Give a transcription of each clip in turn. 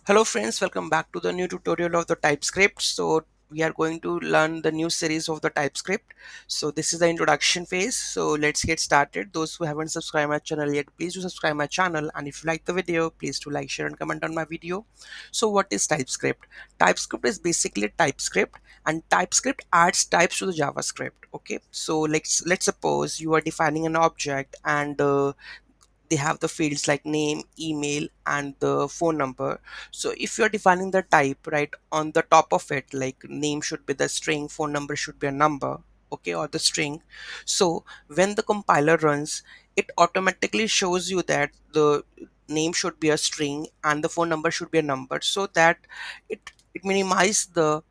Hello friends, welcome back to the new tutorial of the TypeScript. So we are going to learn the new series of the TypeScript. So this is the introduction phase. So let's get started. Those who haven't subscribed my channel yet, please do subscribe my channel. And if you like the video, please do like, share and comment on my video. So what is TypeScript? TypeScript is basically TypeScript, and TypeScript adds types to the JavaScript. Okay, so let's suppose you are defining an object and they have the fields like name, email and the phone number. So if you're defining the type right on the top of it, like name should be the string, phone number should be a number, okay, or the string. So when the compiler runs, it automatically shows you that the name should be a string and the phone number should be a number, so that it minimizes the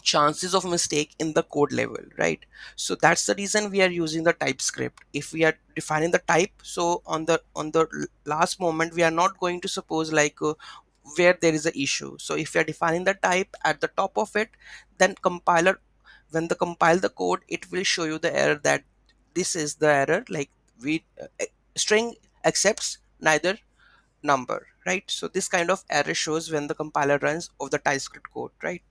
chances of mistake in the code level, right? So that's the reason we are using the TypeScript. If we are defining the type, so on the last moment we are not going to suppose like where there is a issue. So if you are defining the type at the top of it, then compiler, when the compile the code, it will show you the error that this is the error, like we string accepts neither number, right? So this kind of error shows when the compiler runs of the TypeScript code, right?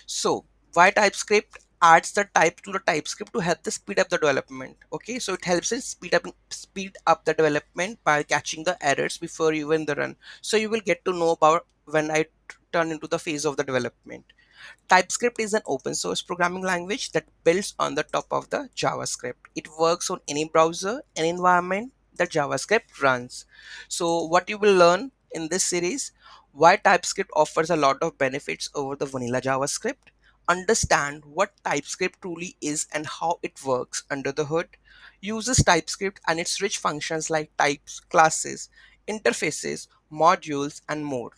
So why TypeScript adds the type to the TypeScript to help the speed up the development. Okay, so it helps it speed up the development by catching the errors before even the run. So you will get to know about when I turn into the phase of the development. TypeScript is an open source programming language that builds on the top of the JavaScript. It works on any browser, any environment that JavaScript runs. So what you will learn in this series, why TypeScript offers a lot of benefits over the vanilla JavaScript, understand what TypeScript truly is and how it works under the hood, uses TypeScript and its rich functions like types, classes, interfaces, modules, and more.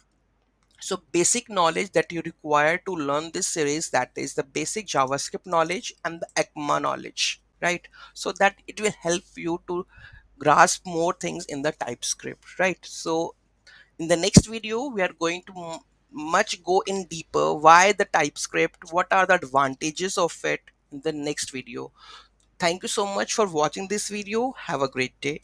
So basic knowledge that you require to learn this series, that is the basic JavaScript knowledge and the ECMA knowledge, right? So that it will help you to grasp more things in the TypeScript, right? So in the next video we are going to much go in deeper why the TypeScript, what are the advantages of it in the next video. Thank you so much for watching this video. Have a great day.